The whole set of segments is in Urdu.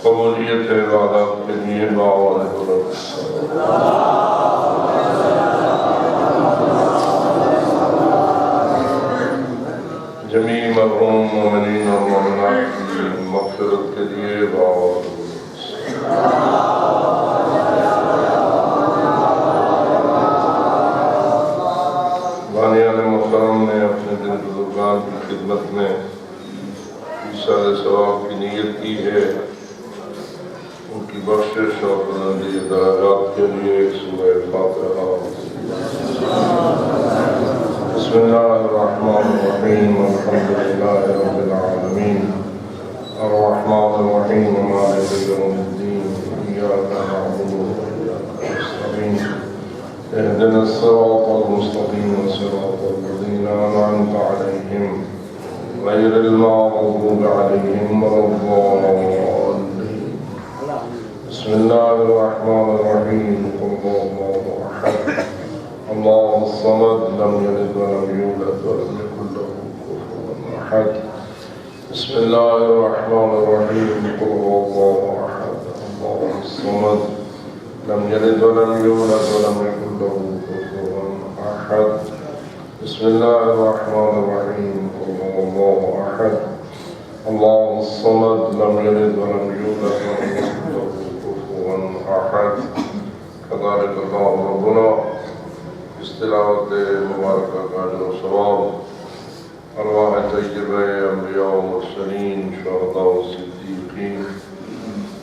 قبولیت عبادات کے لیے باوال جمیع مرحوم مومنین اور مومنات کی مغفرت کے لیے باوال بانیان محترم نے اپنے دل بزرگان کی خدمت میں ایصال ثواب کی نیت کی ہے. ان کی بخشش اور بلندی درجات کے لیے ایک سورہ فاتحہ. بسم اللہ الرحمن الرحیم الحمد للہ رب العالمین الرحمن الرحیم مالک یوم الدین ایاک نعبد وإیاک نستعین اهدنا الصراط المستقیم صراط الذین أنعمت علیہم غیر المغضوب علیہم ولا الضالین. بسم اللہ الرحمن الرحیم قل هو الله احد الله الصمد لم يلد ولم يولد ولم يكن له كفوا احد. بسم الله الرحمن الرحيم قل هو الله احد الله الصمد لم يلد ولم يولد ولم يكن له كفوا احد. بسم الله الرحمن الرحيم قل هو الله احد الله الصمد لم يلد ولم يولد ولم يكن له كفوا احد. كذلك قال ربنا. اس تلاوت مبارکہ کا جو ثواب ارواح طیبہ انبیاء و مرسلین شہداء و صدیقین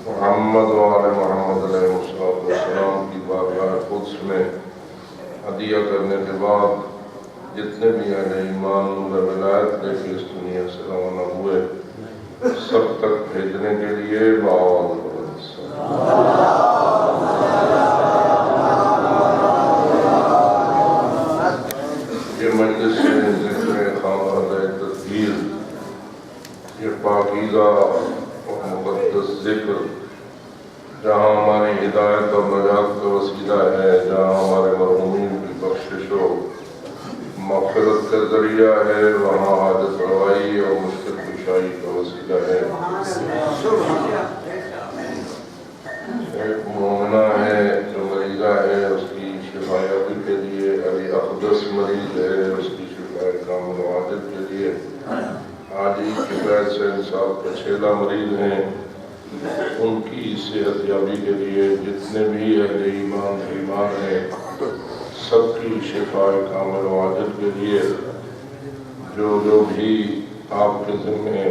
محمد و آل محمد علیہ السلام کی بارگاہ قدس میں عطیہ کرنے کے بعد جتنے بھی اہل ایمان نور ولایت لے کے اس دنیا سے روانہ ہوئے سب تک بھیجنے کے لیے باآواز بلند مجلس میں ذکر خانہ تطہیر یہ پاکیزہ اور مقدس ذکر جہاں ہماری ہدایت اور نجات کا وسیلہ ہے، جہاں ہمارے مرحومین کی بخشش و مغفرت کا ذریعہ ہے، وہاں حاجت روائی اور مشکل کشائی کا وسیلہ ہے. ایک مومنہ ہے جو مریضہ ہے، اس کی شفایابی کے لیے علی اقدس مریض ہے، اس کی شفای کامل و عاجل کے لیے حاجی کی بیعت سے انصاف کے 6 مریض ہیں. ان کی صحت یابی کے لیے جتنے بھی اہل ایمان ہیں سب کی شفای کامل و عاجل کے لیے جو بھی آپ کے ذمہ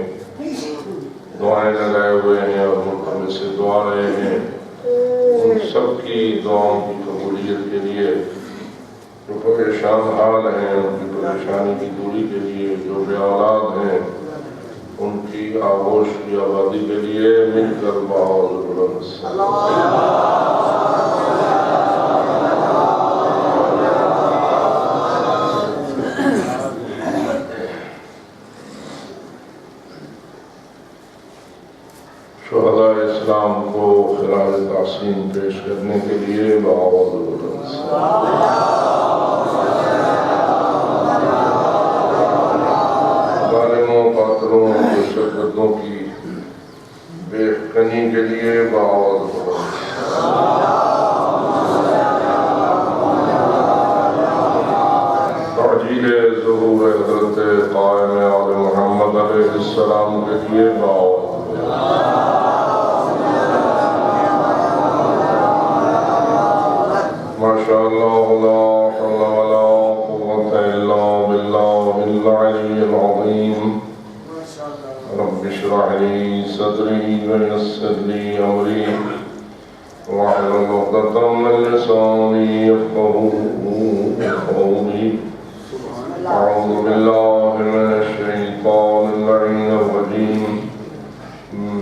دعائیں لگائے ہوئے ہیں اور ملک سے دعا رہے ہیں ان سب کی دعاؤں کی قبولیت کے لیے، جو پریشان حال ہیں ان کی پریشانی کی دوری کے لیے، جو بے اولاد ہیں ان کی آغوش کی آبادی کے لیے مل کر باآواز بلند شہداء اسلام کو خراج تحسین پیش کرنے کے لیے باآواز بلند ظالموں قاتلوں دہشتگردوں کی بے کنی کے لیے باآواز بلند تعجیل ظہور حضرت قائم آل محمد علیہ السلام کے لیے باآواز ماشاءاللہ لا حول ولا قوة الا باللہ العلی العظیم. رب اشرح لي صدری ویسر لي امری واحلل عقدۃ من لسانی یفقهوا قولی. اعوذ باللہ من الشیطان اللعین الرجیم.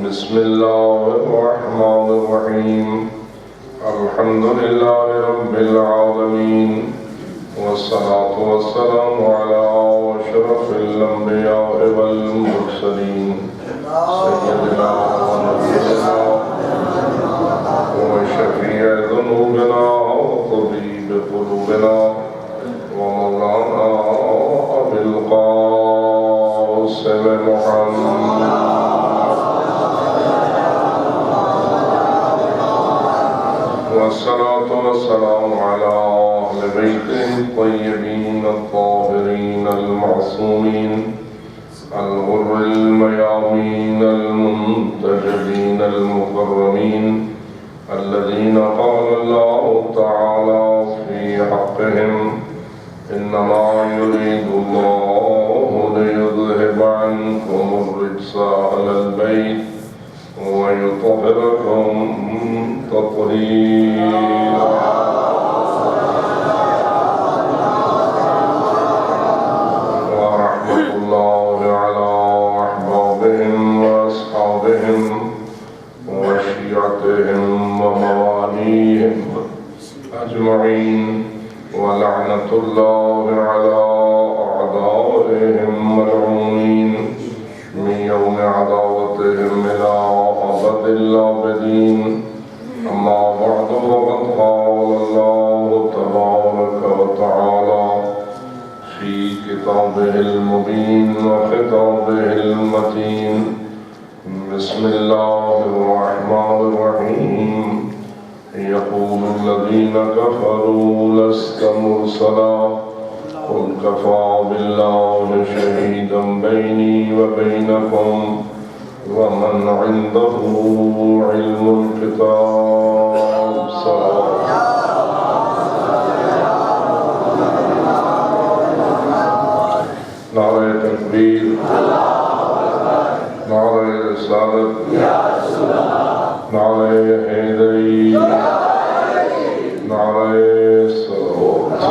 بسم اللہ الرحمن الرحیم. الحمد للہ رب العالمین والصلاة والسلام على أشرف الأنبياء والمرسلين سيدنا ونبينا وشفيع ذنوبنا وطبيب قلوبنا ومولانا. بالقاسم محمد والصلاة والسلام على أهل بيته الطيبين الطاهرين المعصومين الغر الميامين المنتجبين المكرمين الذين قال الله تعالى في حقهم إنما يريد الله ليذهب عنكم الرجس أهل البيت ويطهركم تطهيرا ورحمة الله على أحبابهم وأصحابهم وشيعتهم ومواليهم أجمعين ولعنة الله على أعدائهم ملعونين من يوم عداوتهم إلى أبد الآبدين أما بعد فقد قال الله تبارك وتعالى في كتابه المبين وخطابه المتين بسم الله الرحمن الرحيم يقول الذين كفروا لست مرسلا قل كفى بالله شهيدا بيني وبينكم ومن عنده علم الكتاب نعرہ تکبیر نعرہ رسالت نعرہ حیدری نعرہ صلوات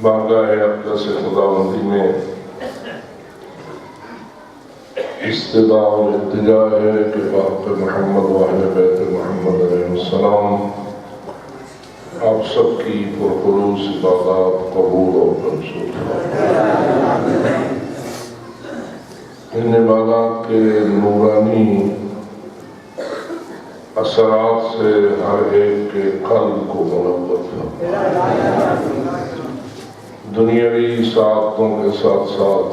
بارگاہ اقدس خداوندی میں استدعاء و التجا ہے کہ باپ محمد و اہل بیت محمد علیہ السلام آپ سب کی پرخلوص عبادات قبول اور منظور فرمائے۔ ان عبادات کے نورانی اثرات سے ہر ایک کے قلب کو منور فرمائے، دنیاوی سعادتوں کے ساتھ ساتھ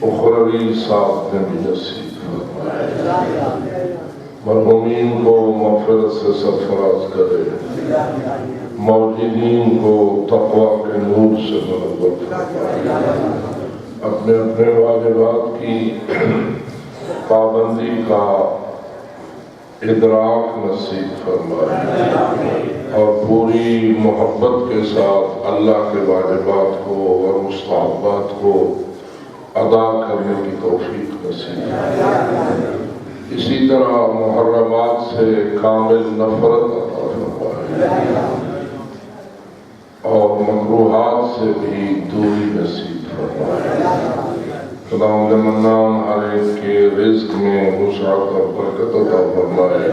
اخروی سعادتیں بھی نصیب فرمائے، مرحومین کو مغفرت سے سرفراز کرے، موجودین کو تقوی کے نور سے منور فرمائے، اپنے اپنے واجبات کی پابندی کا ادراک نصیب فرمائے اور پوری محبت کے ساتھ اللہ کے واجبات کو اور مستحبات کو ادا کرنے کی توفیق نصیب فرمائے، اسی طرح محرمات سے کامل نفرت عطا فرمائے اور مکروہات سے بھی دوری نصیب فرمائے۔ خداوند منان ہر ایک کے رزق میں وسعت اور برکت عطا فرمائے،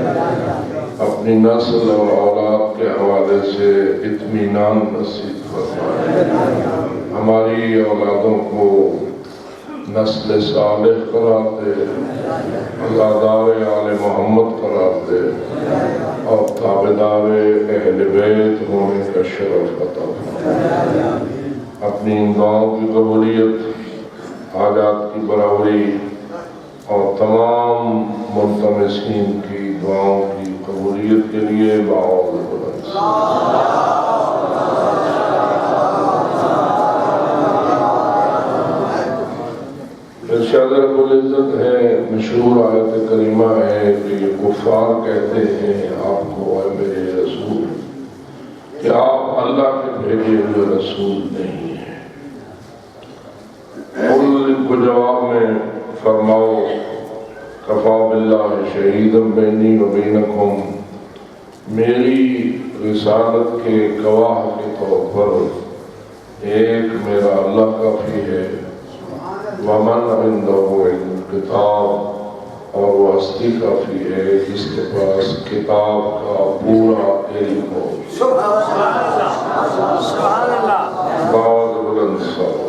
اپنی نسل اور اولاد کے حوالے سے اطمینان نصیب فرمائے، ہماری اولادوں کو نسل صالح قرار دے، عزادار آل محمد قرار دے اور تابعدار اہل بیت ہونے کا شرف عطا فرمائے، اپنی دعاؤں کی قبولیت، حاجات کی برابری اور تمام ملتمسین کی دعاؤں کی قبولیت کے لیے بآوازِ بلند ارشاد رب العزت ہے، مشہور آیت کریمہ ہے کہ یہ کفار کہتے ہیں آپ کو اے میرے رسول کہ آپ اللہ کے بھیجے ہوئے رسول نہیں ہیں۔ ان کو جواب میں فرماؤ کفا باللہ شہیدم بینی و بینکم، میری رسالت کے گواہ کے طور پر ایک میرا اللہ کافی ہے، ومن عنده علم الکتاب، اور وہ ہستی کافی ہے جس کے پاس کتاب کا پورا علم ہو۔ سبحان اللہ، بہت بلند صلوات۔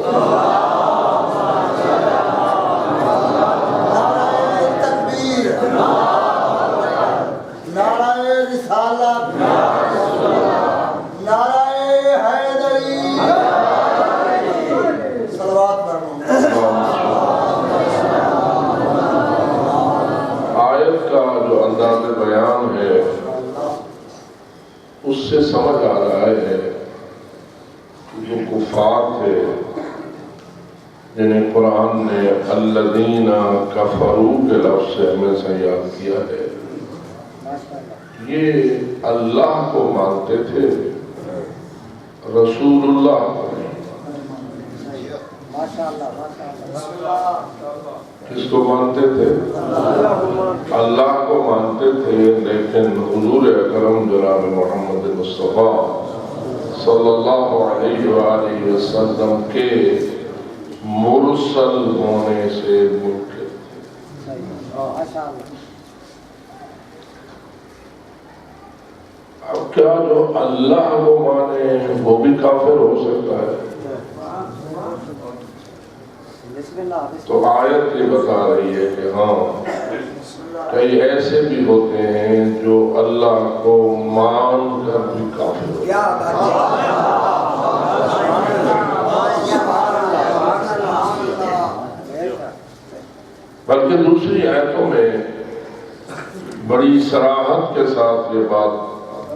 سمجھ آ رہا ہے کہ جو کفار تھے جنہیں قرآن نے الذین کفروا کے لفظ سے ہمیں یاد کیا ہے، یہ اللہ کو مانتے تھے، رسول اللہ کو نہیں۔ کس کو مانتے تھے؟ اللہ کو مانتے تھے، لیکن حضور اکرم جناب محمد مصطفیٰ صلی اللہ علیہ وآلہ وسلم کے مرسل ہونے سے منکر تھے۔ اب کیا جو اللہ کو مانے وہ بھی کافر ہو سکتا ہے؟ تو آیت یہ بتا رہی ہے کہ ہاں کئی ایسے بھی ہوتے ہیں جو اللہ کو مان کر بھی کافر ہوتے ہیں۔ بلکہ دوسری آیتوں میں بڑی صراحت کے ساتھ یہ بات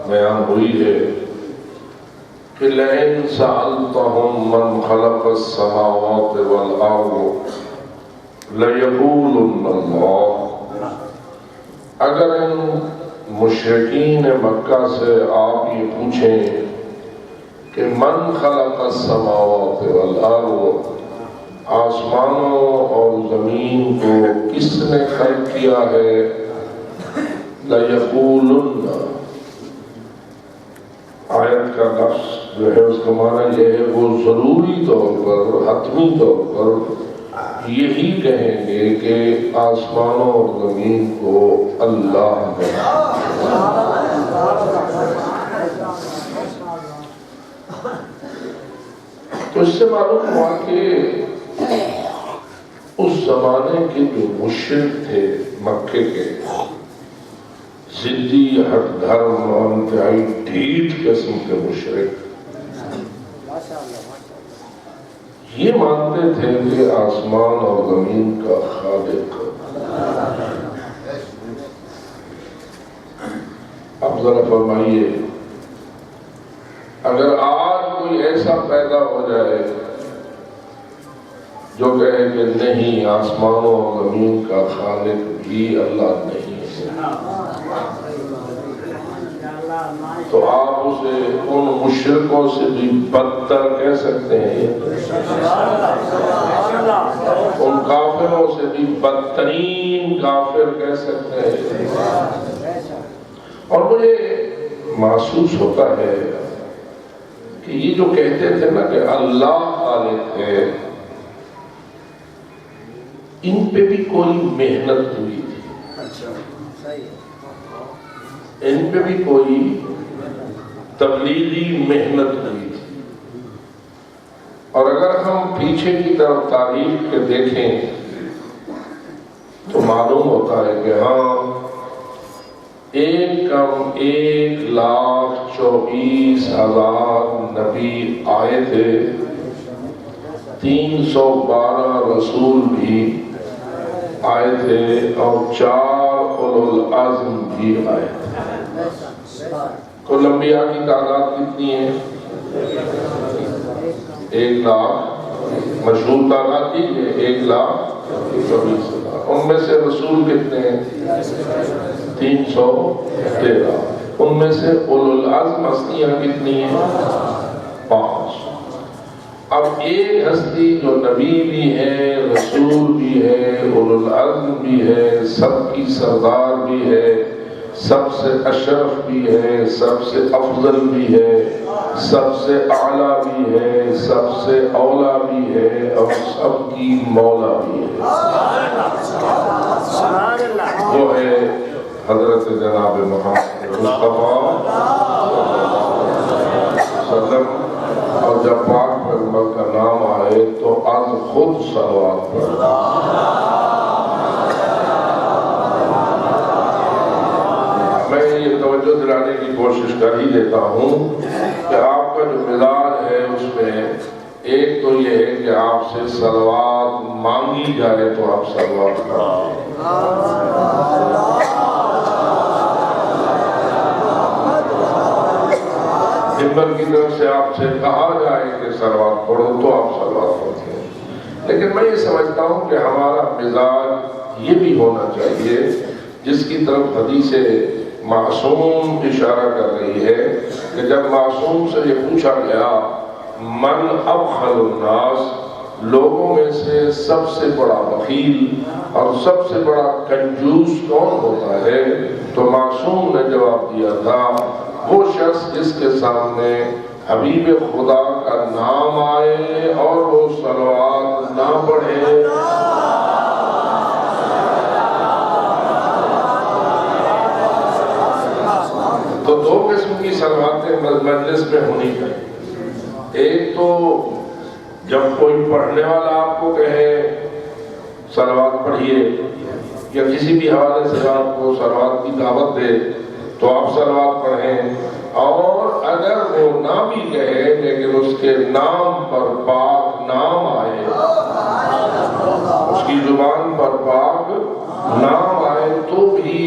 بیان ہوئی ہے کہ لَئِن سَأَلْتَهُم مَّنْ خَلَقَ السَّمَاوَاتِ وَالْأَرْضَ لَيَقُولُنَّ اللَّهُ، اگر ان مشرکین مکہ سے آپ یہ پوچھیں کہ من خلق السماوات والارض، آسمانوں اور زمین کو کس نے خلق کیا ہے، لَيَقُولُنَّ، آیت کا لفظ جو ہے اس کا معنی یہ ہے وہ ضروری طور پر، حتمی طور پر یہی کہیں گے کہ آسمانوں اور زمین کو اللہ نے۔ تو اس سے معلوم ہوا کہ اس زمانے کے جو مشرک تھے مکے کے، ضدی، ہٹ دھرم اور انتہائی ڈھیٹ قسم کے مشرک، یہ مانتے تھے کہ آسمان اور زمین کا خالق۔ اب ذرا فرمائیے، اگر آج کوئی ایسا پیدا ہو جائے جو کہے کہ نہیں، آسمانوں اور زمین کا خالق بھی اللہ نہیں ہے، تو آپ اسے ان مشرکوں سے بھی بدتر کہہ سکتے ہیں، ان کافروں سے بھی بدترین کافر کہہ سکتے ہیں۔ اور مجھے محسوس ہوتا ہے کہ یہ جو کہتے تھے نا کہ اللہ خالق ہے، ان پہ بھی کوئی محنت ہوئی تھی، ان پہ بھی کوئی تبلیغی محنت ہوئی تھی۔ اور اگر ہم پیچھے کی طرف تاریخ کے دیکھیں تو معلوم ہوتا ہے کہ ہاں 1,24,000 نبی آئے تھے، 312 رسول بھی آئے تھے، اور 4 اولو العزم بھی آئے تھے۔ کل انبیاء کی تعداد کتنی ہے؟ 1,00,000، مشہور تعداد کی ہے 1,24,000۔ ان میں سے رسول کتنے ہیں؟ 313۔ ان میں سے اولو العزم ہستیاں کتنی ہیں؟ 5۔ اب ایک ہستی جو نبی بھی ہے، رسول بھی ہے، اولو العزم بھی ہے، سب کی سردار بھی ہے، سب سے اشرف بھی ہے، سب سے افضل بھی ہے، سب سے اعلیٰ بھی ہے، سب سے اولا بھی ہے، اور سب کی مولا بھی ہے، وہ ہے حضرت جناب محمد مصطفیٰ صلی اللہ علیہ وسلم۔ اور جب پاک پیغمبر کا نام آئے تو از خود صلوات پڑھنا۔ میں یہ توجہ دلانے کی کوشش کر ہی دیتا ہوں کہ آپ کا جو مزاج ہے اس میں ایک تو یہ ہے کہ آپ سے صلوات مانگی جائے تو آپ صلوات کریں، ممبر کی طرف سے آپ سے کہا جائے کہ صلوات پڑھو تو آپ صلوات پڑھتے ہیں. لیکن میں یہ سمجھتا ہوں کہ ہمارا مزاج یہ بھی ہونا چاہیے جس کی طرف حدیث معصوم اشارہ کر رہی ہے کہ جب معصوم سے یہ پوچھا گیا من ابخل الناس، لوگوں میں سے سب سے بڑا بخیل اور سب سے بڑا کنجوس کون ہوتا ہے، تو معصوم نے جواب دیا تھا وہ شخص جس کے سامنے حبیب خدا کا نام آئے اور وہ صلوات نہ پڑھے. تو دو قسم کی صلواتیں مجلس میں ہونی چاہیے. ایک تو جب کوئی پڑھنے والا آپ کو کہے صلوات پڑھیے، یا کسی بھی حوالے سے آپ کو صلوات کی دعوت دے تو آپ صلوات پڑھیں. اور اگر وہ نہ بھی کہے لیکن اس کے نام پر پاک نام آئے، اس کی زبان پر پاک نام آئے، تو بھی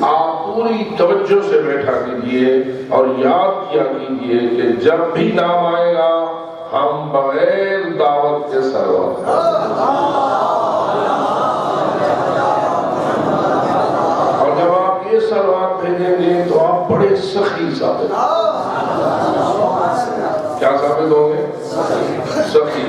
آپ پوری توجہ سے بیٹھا کیجیے اور یاد کیا کیجیے کہ جب بھی نام آئے گا ہم بغیر دعوت کے صلوات صلوات بھیجیں گے تو آپ بڑے سخی ثابت کیا ثابت ہوں گے؟ سخی.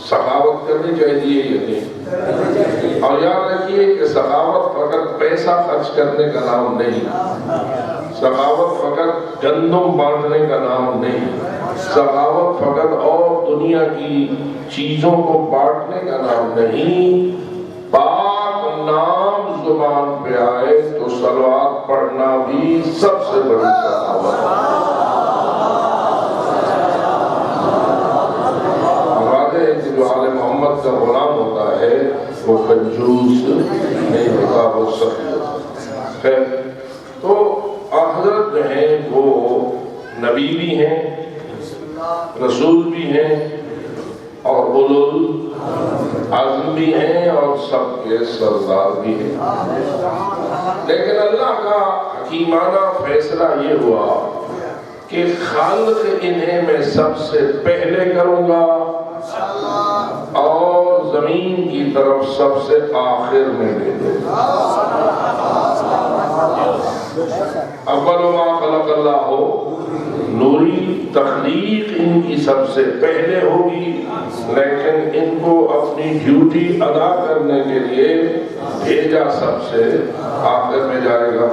سخاوت کرنی چاہیے یا نہیں؟ اور یاد رکھیے کہ سخاوت فقط پیسہ خرچ کرنے کا نام نہیں، سخاوت فقط گندم بانٹنے کا نام نہیں، سخاوت فقط اور دنیا کی چیزوں کو بانٹنے کا نام نہیں. پاک نام زبان پہ آئے تو صلوات پڑھنا بھی سب سے بڑی سخاوت ہے. ہمارے جو آل محمد کا غلام ہوتا ہے وہ کنجوس نہیں ہوتا، وہ سخی ہوتا. خیر، تو حضرت جو ہیں وہ نبی بھی ہیں، رسول بھی ہیں اور عزم بھی ہیں اور سب کے سردار بھی ہیں. لیکن اللہ کا حکیمانہ فیصلہ یہ ہوا کہ خالق انہیں میں سب سے پہلے کروں گا اور زمین کی طرف سب سے آخر میں بھیجوں گا. اول ما خلق اللہ نوری، تخلیق ان کی سب سے پہلے ہوگی، لیکن ان کو اپنی ڈیوٹی ادا کرنے کے لیے بھیجا سب سے آخر میں جائے گا.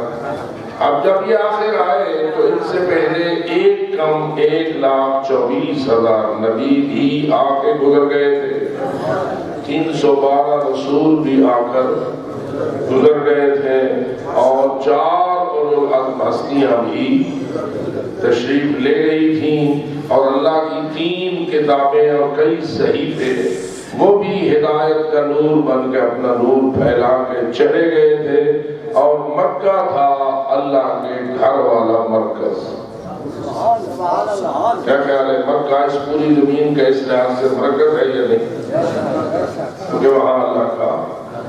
اب جب یہ آخر آئے تو ان سے پہلے ایک کم 1,24,000 نبی بھی آ کے گزر گئے تھے، 312 رسول بھی آ کر گزر گئے تھے، اور 4 اولو العزم ہستیاں بھی تشریف لے گئی تھیں، اور اللہ کی 3 کتابیں اور کئی صحیفے وہ بھی ہدایت کا نور بن کے اپنا نور پھیلا کے چلے گئے تھے. اور مکہ تھا اللہ کے گھر والا مرکز. کیا خیال ہے مکہ اس پوری زمین کا اس لحاظ سے مرکز ہے یا نہیں؟ کیونکہ وہاں اللہ کا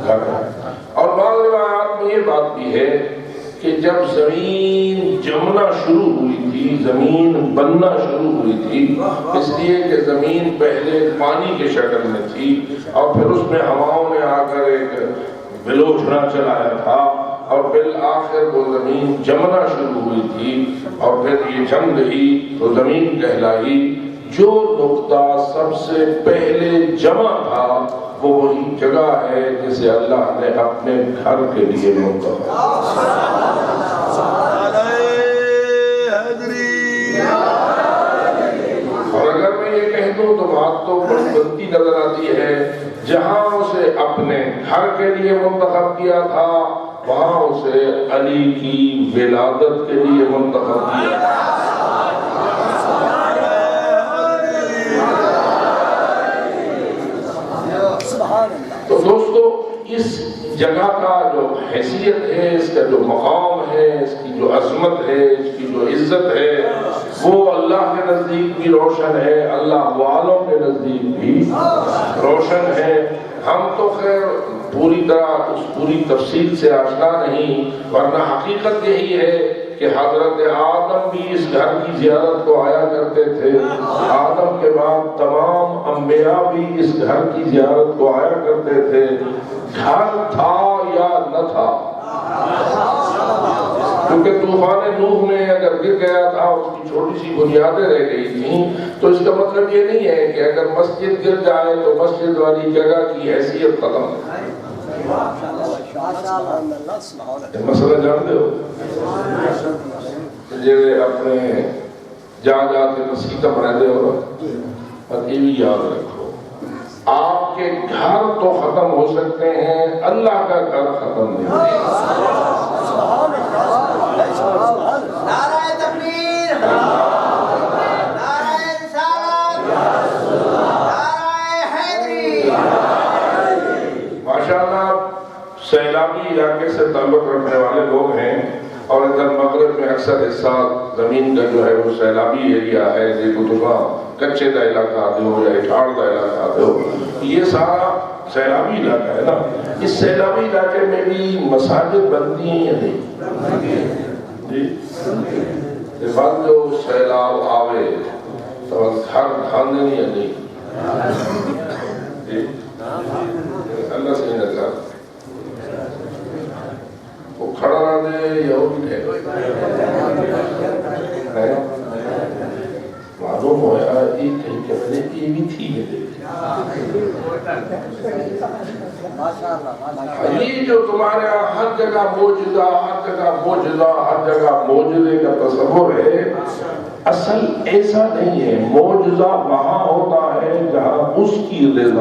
گھر ہے. اور بعض روایات میں یہ بات بھی ہے کہ جب زمین جمنا شروع ہوئی تھی، زمین بننا شروع ہوئی تھی، اس لیے کہ زمین پہلے پانی کے شکل میں تھی اور پھر اس میں ہواؤں نے آ کر ایک بلوچنا چلایا تھا، اور بالآخر وہ زمین جمنا شروع ہوئی تھی، اور پھر یہ جم گئی تو زمین کہلائی. جو نقطہ سب سے پہلے جمع تھا وہ وہی جگہ ہے جسے اللہ نے اپنے گھر کے لیے منتخب. اور اگر میں یہ کہہ دوں تو بات تو بڑی بنتی نظر آتی ہے. جہاں اسے اپنے گھر کے لیے منتخب کیا تھا وہاں اسے علی کی ولادت کے لیے منتخب کیا تھا. تو دوستو اس جگہ کا جو حیثیت ہے، اس کا جو مقام ہے، اس کی جو عظمت ہے، اس کی جو عزت ہے، وہ اللہ کے نزدیک بھی روشن ہے، اللہ والوں کے نزدیک بھی روشن ہے. ہم تو خیر پوری طرح اس پوری تفصیل سے آشنا نہیں، ورنہ حقیقت یہی ہے کہ حضرت آدم بھی اس گھر کی زیارت کو آیا کرتے تھے، آدم کے بعد تمام انبیاء بھی اس گھر کی زیارت کو آیا کرتے تھے، گھر تھا یا نہ تھا، کیونکہ طوفان نوح میں اگر گر گیا تھا، اس کی چھوٹی سی بنیادیں رہ گئی تھیں، تو اس کا مطلب یہ نہیں ہے کہ اگر مسجد گر جائے تو مسجد والی جگہ کی حیثیت ختم ہے۔ مسئلہ جانتے ہو جی اپنے جا کے مسیح رہتے ہو، اور یہ بھی یاد رکھو آپ کے گھر تو ختم ہو سکتے ہیں، اللہ کا گھر ختم نہیں ہو سکتا۔ نعرہ تکبیر، نعرہ رسالت، نعرہ حیدری۔ ماشاءاللہ سیلابی علاقے سے تعلق رکھنے والے لوگ ہیں، اور ادھر مغرب میں اکثر حصہ زمین کا جو ہے وہ سیلابی ایریا ہے، دیکھو تو کچے کا علاقہ آتے ہو یا اٹھاڑ کا علاقہ آتے ہو، یہ سارا سیلابی علاقہ ہے نا۔ اس سیلابی علاقے میں بھی مساجد بنتی ہیں یا نہیں؟ جی بعد جو سیلاب آوے تو گھر کھانے یا نہیں؟ جی اللہ سے نظر وہ کھڑا نہ دے یا وہ بھی معلوم ہوا ایک کہیں کہ میں نے یہ بھی تھی ہے یہ جو تمہارے ہر جگہ موجودہ، ہر جگہ موجودہ، ہر جگہ موجودے کا تصور ہے، اصل ایسا نہیں ہے۔ موجودہ وہاں ہوتا ہے جہاں اس کی رضا